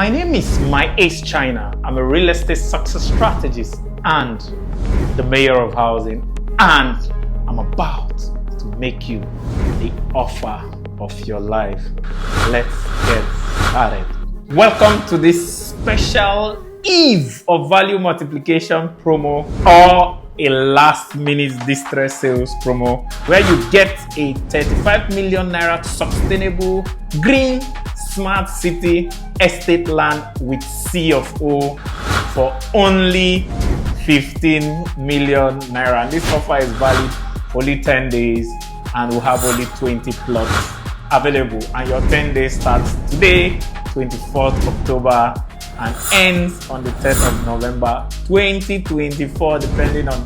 My name is ACECHINA. I'm a real estate success strategist and the mayor of housing, and I'm about to make you the offer of your life. Let's get started. Welcome to this special eve of value multiplication promo, or a last minute distress sales promo, where you get a 35 million naira sustainable green smart city estate land with CofO for only 15 million naira. And this offer is valid only 10 days and will have only 20 plots available. And your 10 days starts today, 24th October, and ends on the 10th of November 2024, depending on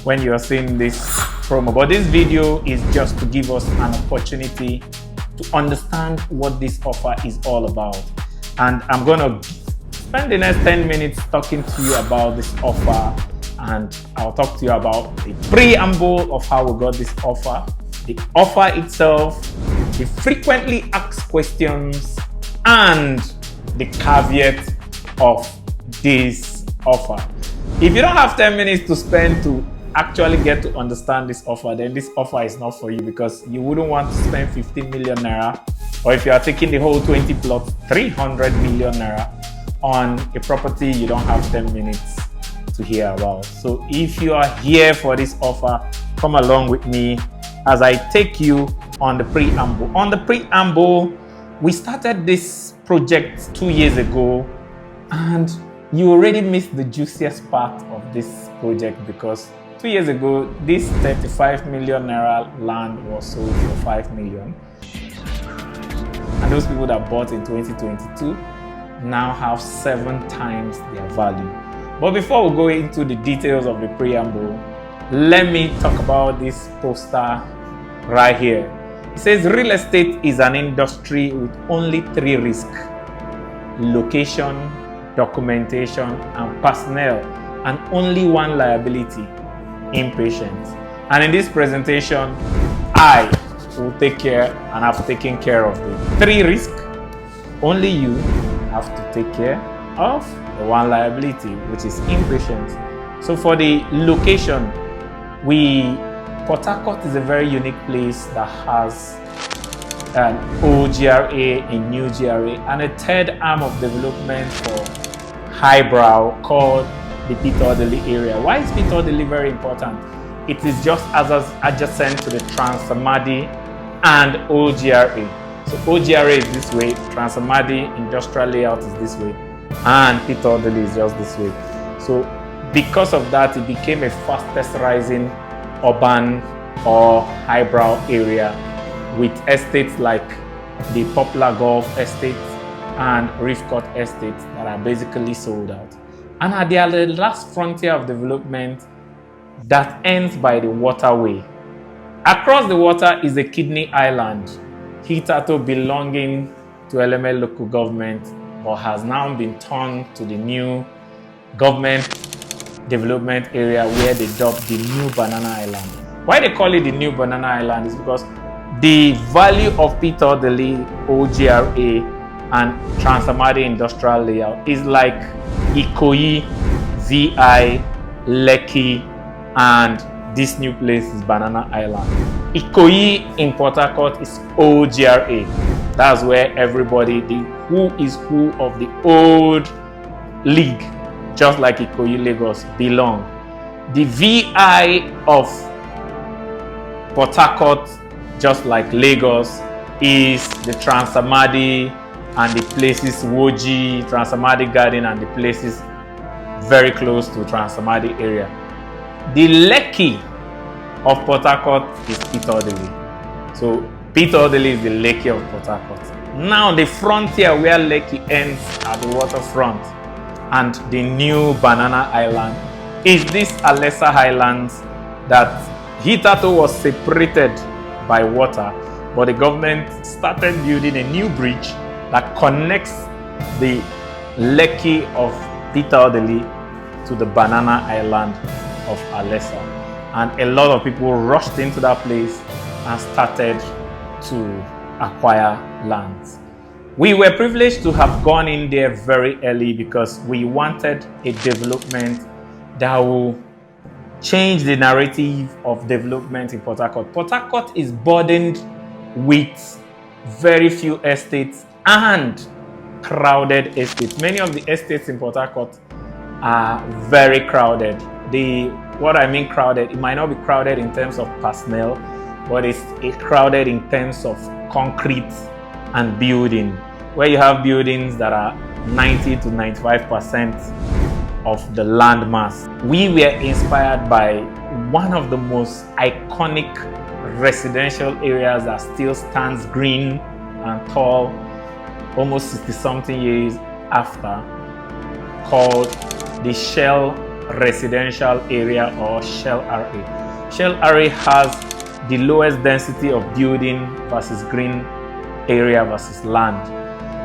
when you're seeing this promo. But this video is just to give us an opportunity to understand what this offer is all about. And I'm going to spend the next 10 minutes talking to you about this offer, and I'll talk to you about the preamble of how we got this offer, the offer itself, the frequently asked questions, and the caveat of this offer. If you don't have 10 minutes to spend to actually get to understand this offer, then this offer is not for you, because you wouldn't want to spend 15 million naira, or if you are taking the whole 20 plots, 300 million naira on a property you don't have 10 minutes to hear about. So if you are here for this offer, come along with me as I take you on the preamble. On the preamble, we started this project 2 years ago, and you already missed the juiciest part of this project, because 2 years ago, this 35 million naira land was sold for 5 million. And those people that bought in 2022 now have 7 times their value. But before we go into the details of the preamble, let me talk about this poster right here. It says real estate is an industry with only 3 risks: location, documentation, and personnel, and only 1 liability: impatience. And in this presentation, I will take care, and have taken care of the 3 risks. Only you have to take care of the 1 liability, which is impatience. So for the location, Port Harcourt is a very unique place that has an old GRA, a new GRA, and a third arm of development for highbrow called the Peter Odili area. Why is Peter Odili very important? It is just as adjacent to the Trans-Amadi and OGRA. So OGRA is this way, Trans-Amadi industrial layout is this way, and Peter Odili is just this way. So because of that, it became a fastest rising urban or highbrow area, with estates like the Poplar Golf Estate and Reef Court Estate that are basically sold out. And they are the last frontier of development that ends by the waterway. Across the water is the Kidney Island, hitherto belonging to LML local government, but has now been turned to the new government development area, where they dubbed the New Banana Island. Why they call it the New Banana Island is because the value of Peter Odili, OGRA, and Trans-Amadi industrial layout is like Ikoyi, VI, Lekki, and this new place is Banana Island. Ikoyi in Port Harcourt is OGRA. That's where everybody, the who is who of the old league, just like Ikoyi Lagos, belong. The VI of Port Harcourt, just like Lagos, is the Trans-Amadi and the places Woji, Trans-Amadi Garden, and the places very close to Trans-Amadi area. The Lekki of Port Harcourt is Peter Odili. So Peter Odili is the Lekki of Port Harcourt. Now the frontier where Lekki ends at the waterfront and the new Banana Island is this Alessa Highlands that hitherto was separated by water, but the government started building a new bridge that connects the Lekki of Peter Odili to the Banana Island of Alessa. And a lot of people rushed into that place and started to acquire lands. We were privileged to have gone in there very early because we wanted a development that will change the narrative of development in Port Harcourt. Port Harcourt is burdened with very few estates and crowded estates. Many of the estates in Port Harcourt are very crowded. What I mean crowded, it might not be crowded in terms of personnel, but it's crowded in terms of concrete and building, where you have buildings that are 90 to 95% of the land mass. We were inspired by one of the most iconic residential areas that still stands green and tall almost 60-something years after, called the Shell Residential Area, or Shell RA. Shell RA has the lowest density of building versus green area versus land.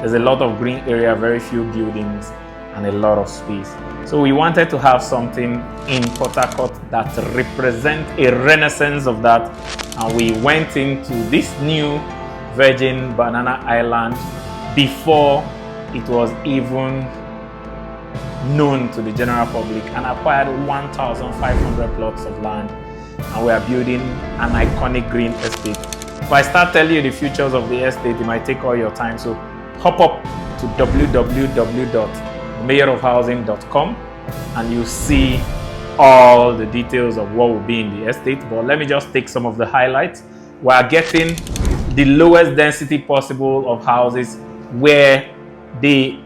There's a lot of green area, very few buildings, and a lot of space. So we wanted to have something in Port Harcourt that represents a renaissance of that, and we went into this new Virgin Banana Island before it was even known to the general public, and acquired 1,500 plots of land, and we are building an iconic green estate. If I start telling you the features of the estate, it might take all your time, so hop up to www.mayorofhousing.com and you see all the details of what will be in the estate. But let me just take some of the highlights. We are getting the lowest density possible of houses, where the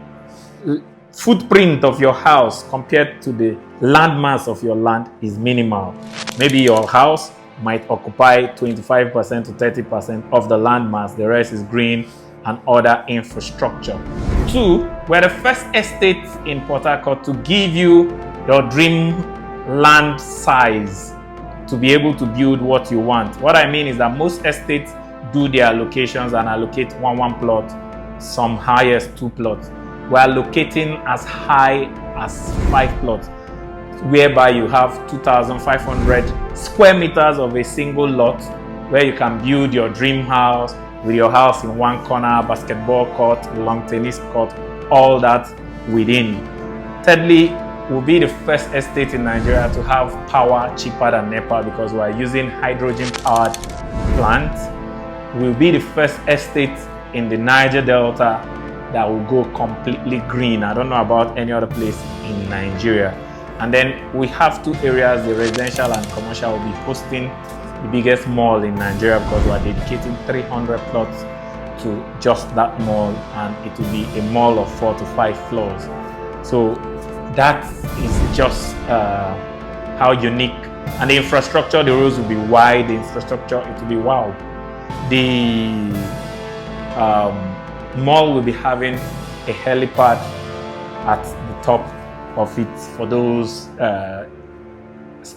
footprint of your house compared to the land mass of your land is minimal. Maybe your house might occupy 25% to 30% of the land mass. The rest is green and other infrastructure. 2, we're the first estate in Port Harcourt to give you your dream land size to be able to build what you want. What I mean is that most estates do their allocations and allocate one plot, some highest 2 plots. We are locating as high as 5 plots, whereby you have 2,500 square meters of a single lot, where you can build your dream house with your house in one corner, basketball court, long tennis court, all that within. Thirdly, we'll be the first estate in Nigeria to have power cheaper than NEPA, because we are using hydrogen powered plants. We'll be the first estate in the Niger Delta that will go completely green. I don't know about any other place in Nigeria. And then we have 2 areas, the residential and commercial, will be hosting the biggest mall in Nigeria, because we are dedicating 300 plots to just that mall, and it will be a mall of 4 to 5 floors. So that is just how unique. And the infrastructure, the roads will be wide, the infrastructure, it will be wow. The mall will be having a helipad at the top of it for those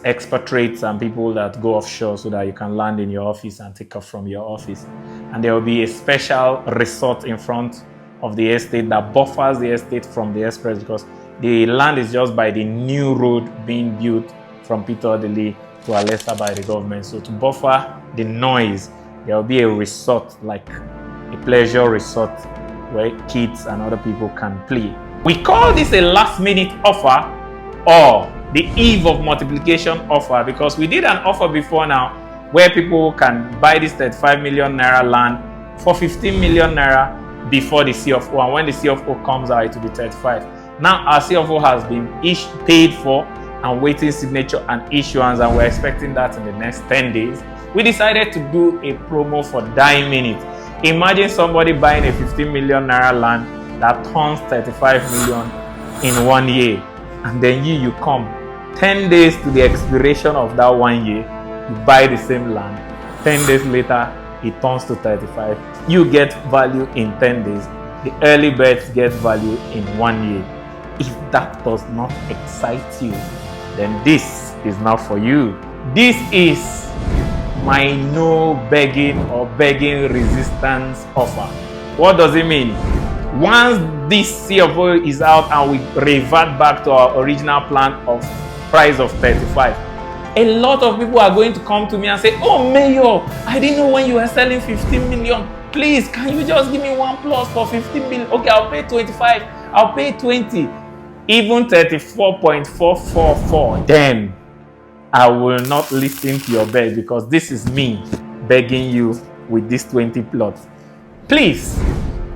expatriates and people that go offshore, so that you can land in your office and take off from your office. And there will be a special resort in front of the estate that buffers the estate from the express, because the land is just by the new road being built from Peter Odili to Alessa by the government. So to buffer the noise, there will be a resort, like a pleasure resort, where kids and other people can play. We call this a last-minute offer, or the eve of multiplication offer, because we did an offer before now where people can buy this 35 million naira land for 15 million naira before the CFO, and when the CFO comes out, it will be 35. Now our CFO has been paid for and waiting signature and issuance, and we're expecting that in the next 10 days. We decided to do a promo for dying minute. Imagine somebody buying a 15 million naira land that turns 35 million in 1 year, and then you come 10 days to the expiration of that 1 year, you buy the same land. 10 days later, it turns to 35. You get value in 10 days. The early birds get value in 1 year. If that does not excite you, then this is not for you. This is my no begging or begging resistance offer. What does it mean? Once this CFO is out and we revert back to our original plan of price of 35, a lot of people are going to come to me and say, "Oh, Mayor, I didn't know when you were selling 15 million. Please, can you just give me one plus for 15 million? Okay, I'll pay 25. I'll pay 20. Even 34.444. Then I will not listen to your beg, because this is me begging you with these 20 plots. Please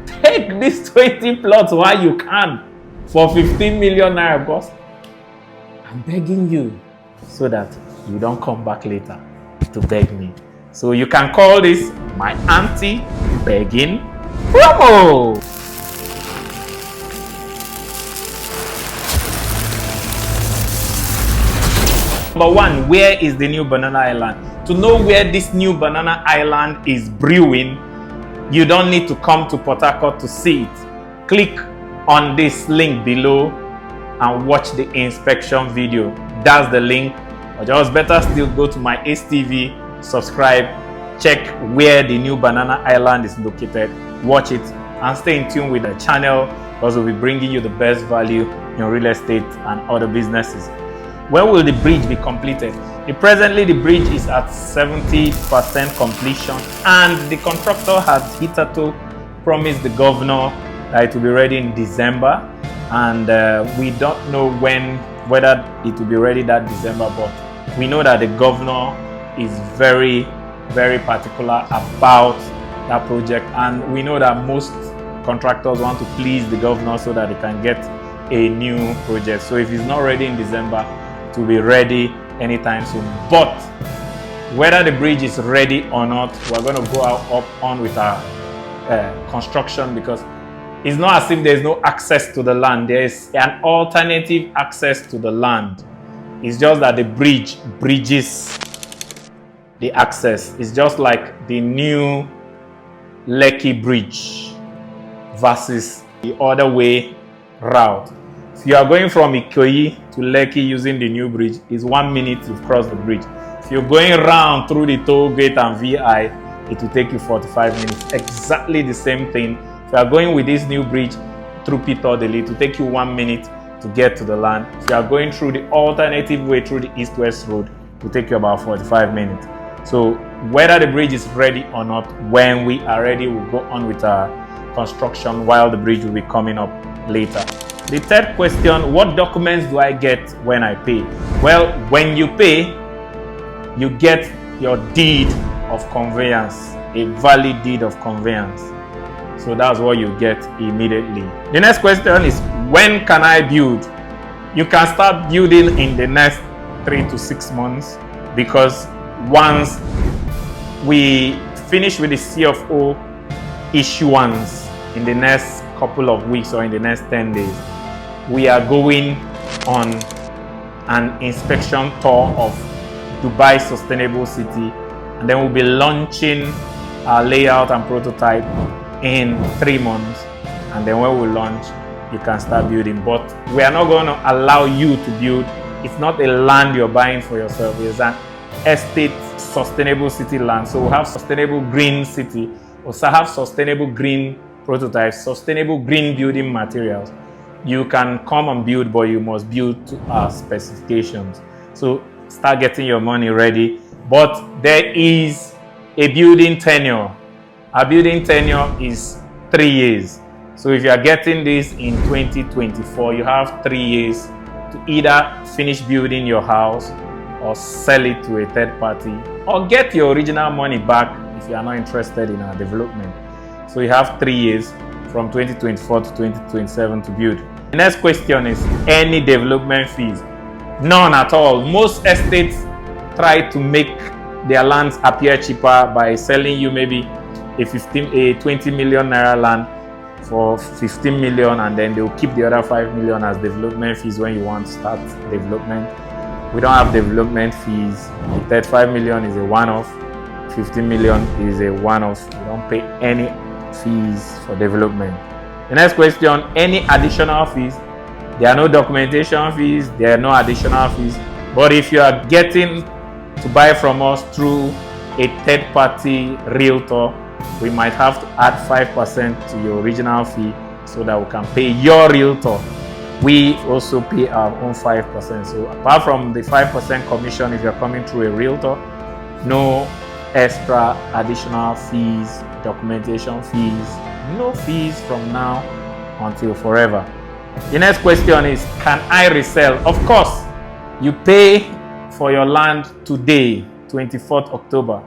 take these 20 plots while you can for 15 million naira, boss. I'm begging you so that you don't come back later to beg me. So you can call this my anti-begging promo. Number one, where is the new banana island? To know where this new banana island is brewing, you don't need to come to Port Harcourt to see it. Click on this link below and watch the inspection video. That's the link. Or just better still, go to my ACETV, subscribe, check where the new banana island is located, watch it, and stay in tune with the channel, because we'll be bringing you the best value in real estate and other businesses. When will the bridge be completed? Presently, the bridge is at 70% completion, and the contractor has hitherto promised the governor that it will be ready in December, and we don't know whether it will be ready that December, but we know that the governor is very, very particular about that project, and we know that most contractors want to please the governor so that they can get a new project. So if it's not ready in December, it will be ready anytime soon. But whether the bridge is ready or not, we're going to go on with our construction, because it's not as if there's no access to the land. There is an alternative access to the land. It's just that the bridge bridges the access. It's just like the new Lekki Bridge versus the other way route. If you are going from Ikoyi to Lekki using the new bridge, it's 1 minute to cross the bridge. If you're going around through the toll gate and VI, it will take you 45 minutes. Exactly the same thing. If you are going with this new bridge through Peter Deli, it will take you 1 minute to get to the land. If you are going through the alternative way through the east-west road, it will take you about 45 minutes. So whether the bridge is ready or not, when we are ready, we'll go on with our construction while the bridge will be coming up later. The third question, what documents do I get when I pay? Well, when you pay, you get your deed of conveyance, a valid deed of conveyance. So that's what you get immediately. The next question is, when can I build? You can start building in the next 3 to 6 months, because once we finish with the CFO issuance in the next couple of weeks or in the next 10 days, we are going on an inspection tour of Dubai Sustainable City, and then we'll be launching our layout and prototype in 3 months, and then when we launch, you can start building. But we are not going to allow you to build. It's not a land you're buying for yourself. It's an estate sustainable city land. So we have sustainable green city, we also have sustainable green prototypes, sustainable green building materials. You can come and build, but you must build to our specifications. So start getting your money ready. But there is a building tenure. Our building tenure is 3 years. So if you are getting this in 2024, you have 3 years to either finish building your house or sell it to a third party, or get your original money back if you are not interested in our development. So you have 3 years from 2024 to 2027 to build. The next question is, any development fees? None at all. Most estates try to make their lands appear cheaper by selling you maybe a 20 million naira land for 15 million, and then they'll keep the other 5 million as development fees when you want to start development. We don't have development fees. The 35 million is a one-off, 15 million is a one-off. We don't pay any fees for development. The next question, any additional fees? There are no documentation fees, there are no additional fees. But if you are getting to buy from us through a third-party realtor, we might have to add 5% to your original fee so that we can pay your realtor. We also pay our own 5%. So apart from the 5% commission if you're coming through a realtor, no extra additional fees, documentation fees, no fees from now until forever. The next question is, can I resell? Of course, you pay for your land today, 24th October,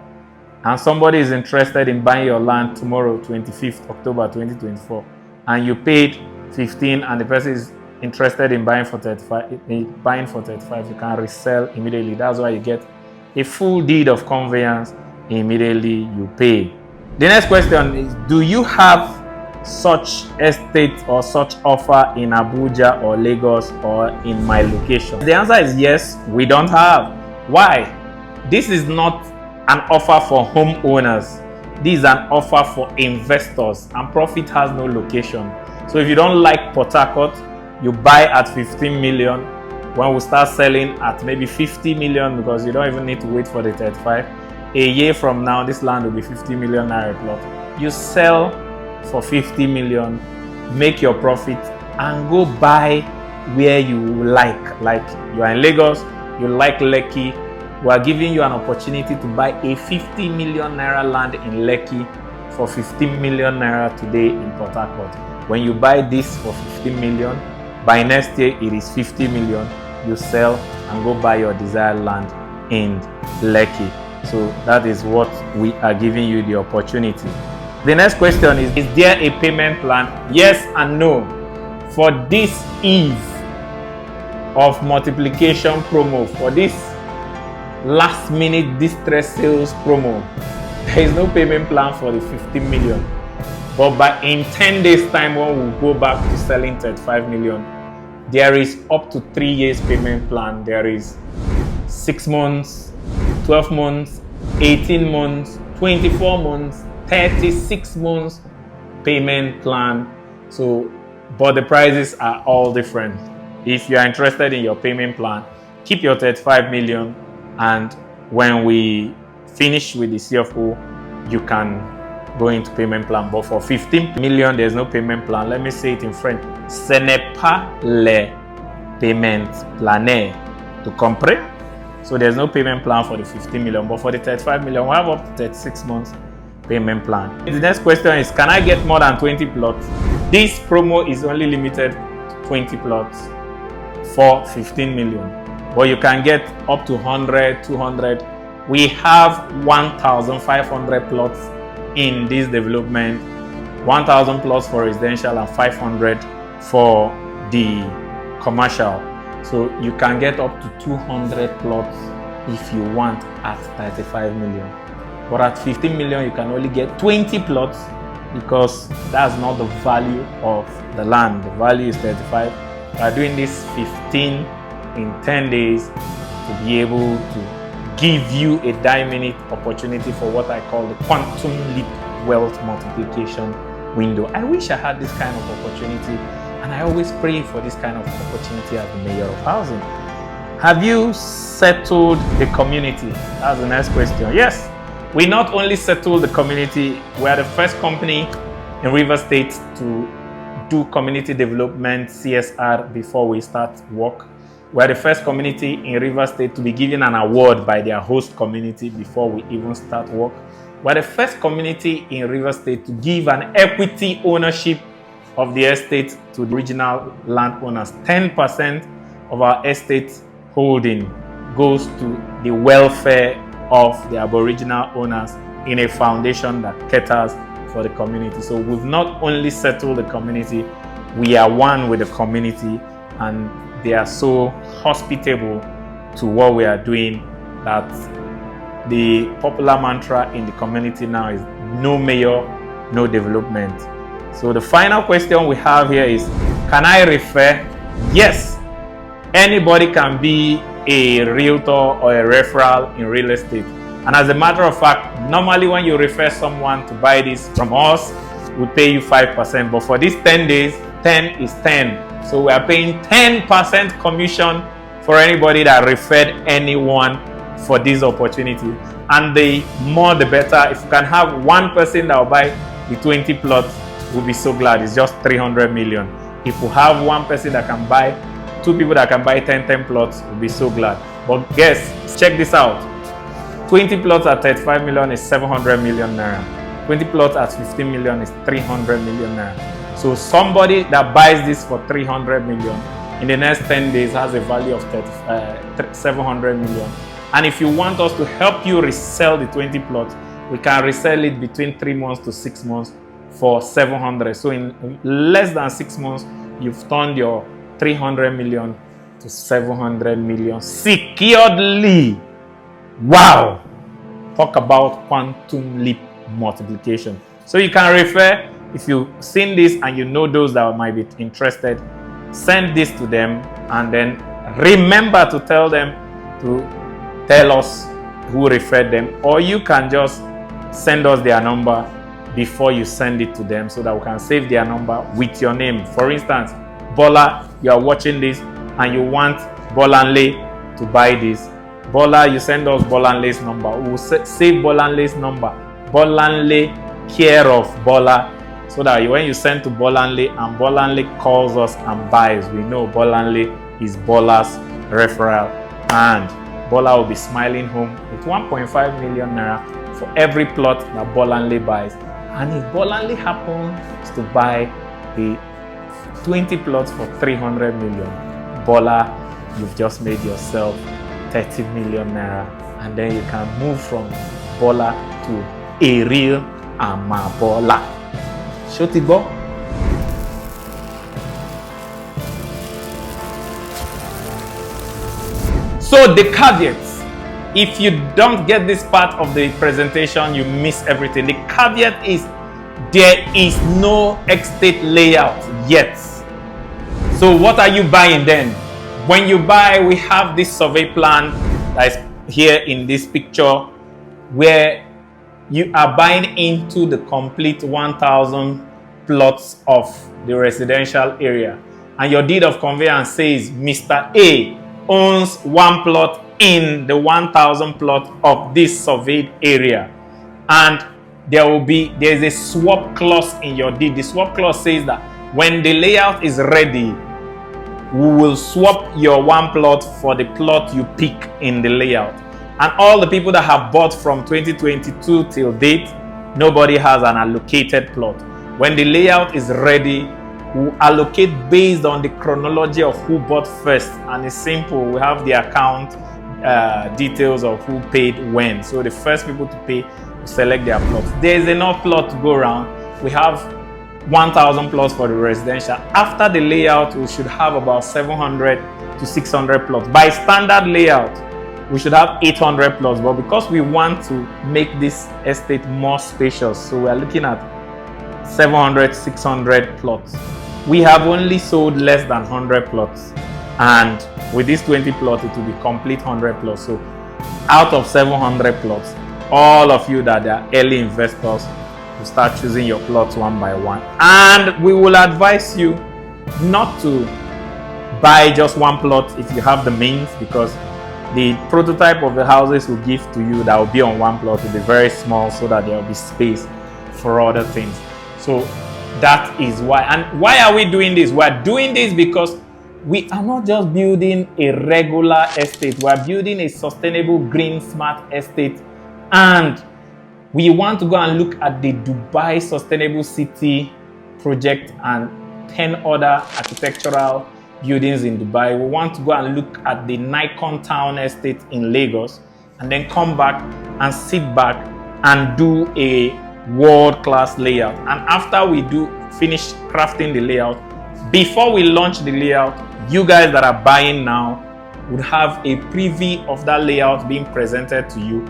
and somebody is interested in buying your land tomorrow, 25th October 2024, and you paid 15 and the person is interested in buying for 35, you can resell immediately. That's why you get a full deed of conveyance immediately you pay. The next question is, do you have such estate or such offer in Abuja or Lagos or in my location? The answer is yes, we don't have. Why? This is not an offer for homeowners. This is an offer for investors, and profit has no location. So if you don't like Port Harcourt, you buy at 15 million. When we start selling at maybe 50 million, because you don't even need to wait for the 35, a year from now this land will be 50 million naira plot. You sell for 50 million, make your profit, and go buy where you like you are in Lagos, you like Lekki, we are giving you an opportunity to buy a 50 million naira land in Lekki for 15 million naira today in Port Harcourt. When you buy this for 50 million, by next year it is 50 million, you sell and go buy your desired land in Lekki. So that is what we are giving you the opportunity. The next question is there a payment plan? Yes and no. For this eve of multiplication promo, for this last minute distress sales promo, there is no payment plan for the 15 million. But in 10 days time, when we go back to selling 35 million, there is up to 3 years payment plan. There is 6 months, 12 months, 18 months, 24 months, 36 months payment plan. So, but the prices are all different. If you are interested in your payment plan, keep your 35 million, and when we finish with the CFO, you can go into payment plan. But for 15 million, there's no payment plan. Let me say it in French. Ce n'est pas le payment plané. To comprendre? So there's no payment plan for the 15 million, but for the 35 million, we have up to 36 months payment plan. The next question is, can I get more than 20 plots? This promo is only limited to 20 plots for 15 million, but you can get up to 100, 200. We have 1,500 plots in this development, 1,000 plots for residential and 500 for the commercial. So you can get up to 200 plots if you want at 35 million. But at 15 million, you can only get 20 plots because that's not the value of the land. The value is 35. We are doing this 15 in 10 days to be able to give you a dynamic opportunity for what I call the quantum leap wealth multiplication window. I wish I had this kind of opportunity, and I always pray for this kind of opportunity as the mayor of housing. Have you settled the community? That's the next question. Yes, we not only settle the community, we are the first company in Rivers State to do community development CSR before we start work. We are the first community in Rivers State to be given an award by their host community before we even start work. We are the first community in Rivers State to give an equity ownership of the estate to the original landowners. 10% of our estate holding goes to the welfare of the Aboriginal owners in a foundation that caters for the community. So we've not only settled the community, we are one with the community, and they are so hospitable to what we are doing that the popular mantra in the community now is no mayor, no development. So the final question we have here is, can I refer? Yes, anybody can be a realtor or a referral in real estate. And as a matter of fact, normally when you refer someone to buy this from us, we pay you 5%. But for these 10 days, 10 is 10. So we are paying 10% commission for anybody that referred anyone for this opportunity. And the more the better. If you can have one person that will buy the 20 plots, we'll be so glad. It's just 300 million. If we have one person that can buy, 2 people that can buy 10 plots, we'll be so glad. But guys, check this out. 20 plots at 35 million is 700 million naira. 20 plots at 15 million is 300 million naira. So somebody that buys this for 300 million in the next 10 days has a value of 700 million. And if you want us to help you resell the 20 plots, we can resell it between 3 months to 6 months for 700. So in less than 6 months, you've turned your 300 million to 700 million securely. Wow! Talk about quantum leap multiplication. So you can refer, if you've seen this and you know those that might be interested, send this to them, and then remember to tell them to tell us who referred them, or you can just send us their number before you send it to them so that we can save their number with your name. For instance, Bola, you are watching this and you want Bolanle to buy this. Bola, you send us Bolanle's number. We will save Bolanle's number. Bolanle care of Bola, so that when you send to Bolanle and Bolanle calls us and buys, we know Bolanle is Bola's referral, and Bola will be smiling home with 1.5 million naira for every plot that Bolanle buys. And if Bolanle happens to buy the 20 plots for 300 million, Bola, you've just made yourself 30 million naira, and then you can move from Bola to a real Amabola. Shotibo. So the caveats, if you don't get this part of the presentation, you miss everything. The caveat is there is no estate layout yet. So what are you buying then? When you buy, we have this survey plan that is here in this picture, where you are buying into the complete 1,000 plots of the residential area. And your deed of conveyance says Mr. A owns 1 plot in the 1,000 plot of this surveyed area. And there's a swap clause in your deed. The swap clause says that when the layout is ready, we will swap your 1 plot for the plot you pick in the layout. And all the people that have bought from 2022 till date, nobody has an allocated plot. When the layout is ready, we allocate based on the chronology of who bought first. And it's simple. We have the account details of who paid when. So the first people to pay will select their plots. There's enough plot to go around. We have 1,000 plots for the residential. After the layout, we should have about 700 to 600 plots. By standard layout, we should have 800 plots, but because we want to make this estate more spacious, so we are looking at 700, 600 plots. We have only sold less than 100 plots, and with this 20 plots, it will be complete 100 plots. So out of 700 plots, all of you that are early investors will start choosing your plots one by one. And we will advise you not to buy just 1 plot if you have the means, because the prototype of the houses we'll give to you that will be on 1 plot will be very small, so that there will be space for other things. So that is why. And why are we doing this? We're doing this because we are not just building a regular estate. We're building a sustainable, green, smart estate. And we want to go and look at the Dubai Sustainable City project and 10 other architectural buildings in Dubai. We want to go and look at the Nikon Town Estate in Lagos, and then come back and sit back and do a world-class layout. And after we finish crafting the layout, before we launch the layout, you guys that are buying now would have a preview of that layout being presented to you,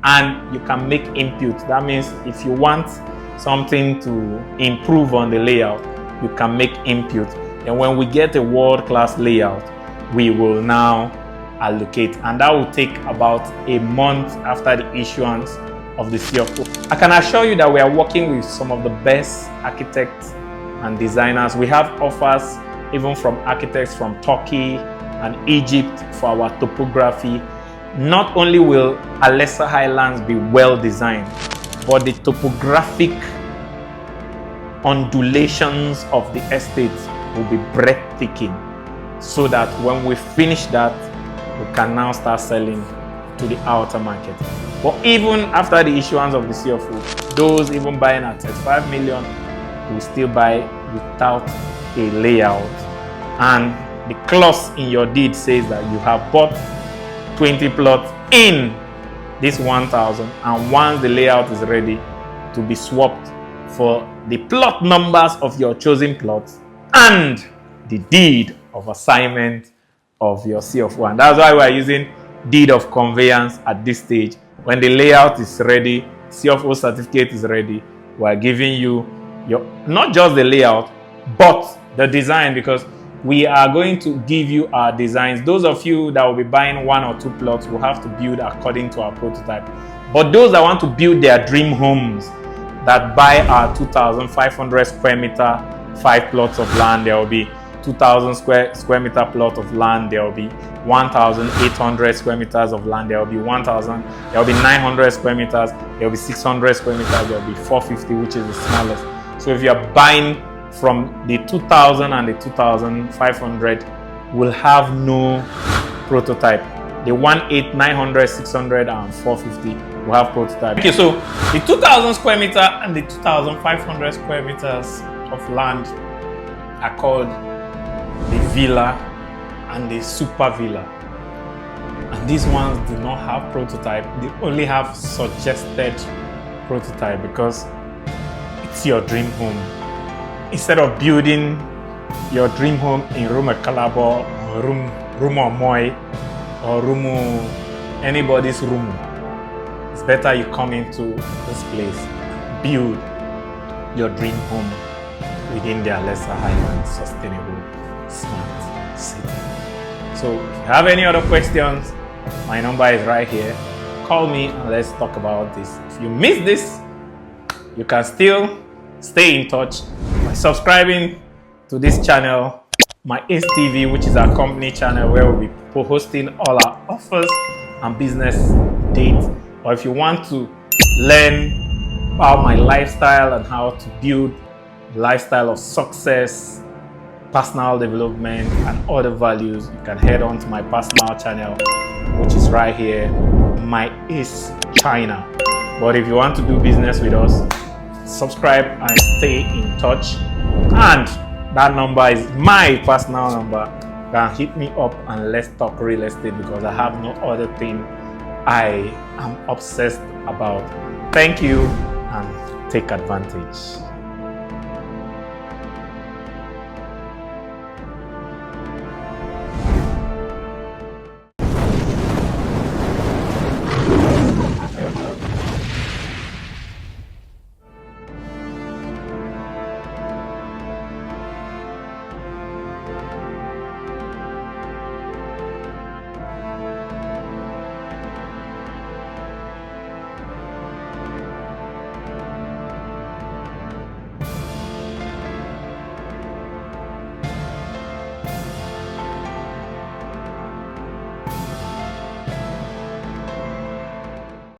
and you can make input. That means if you want something to improve on the layout, you can make input. And when we get a world-class layout, we will now allocate, and that will take about a month after the issuance of the CofO. I can assure you that we are working with some of the best architects and designers. We have offers even from architects from Turkey and Egypt for our topography. Not only will Alessa Highlands be well designed, but the topographic undulations of the estate will be breathtaking, so that when we finish that, we can now start selling to the outer market. But even after the issuance of the CFO, those even buying at 35 million will still buy without a layout. And the clause in your deed says that you have bought 20 plots in this 1,000, and once the layout is ready to be swapped for the plot numbers of your chosen plots and the deed of assignment of your CFO. And that's why we're using deed of conveyance at this stage. When the layout is ready, CFO certificate is ready, we're giving you your not just the layout but the design, because we are going to give you our designs. Those of you that will be buying 1 or 2 plots will have to build according to our prototype. But those that want to build their dream homes, that buy our 2,500 square meter 5 plots of land, there will be 2,000 square meter plot of land, there will be 1,800 square meters of land, there will be 1,000, there will be 900 square meters, there will be 600 square meters, there will be 450, which is the smallest. So if you are buying from the 2,000 and the 2,500, will have no prototype. The 1,800, 900, 600 and 450 will have prototype. Okay, so the 2,000 square meter and the 2,500 square meters of land are called the villa and the super villa. And these ones do not have prototype. They only have suggested prototype because it's your dream home. Instead of building your dream home in Rumo Kalabo or Rumo Moy or Rumo anybody's room, it's better you come into this place, build your dream home within their lesser highland, sustainable, smart city. So if you have any other questions, my number is right here. Call me and let's talk about this. If you missed this, you can still stay in touch by subscribing to this channel, my ACETV, which is our company channel where we'll be posting all our offers and business dates. Or if you want to learn about my lifestyle and how to build a lifestyle of success, personal development and other values, you can head on to my personal channel, which is right here, my ACECHINA. But if you want to do business with us, subscribe and stay in touch. And that number is my personal number. You can hit me up and let's talk real estate, because I have no other thing I am obsessed about. Thank you and take advantage.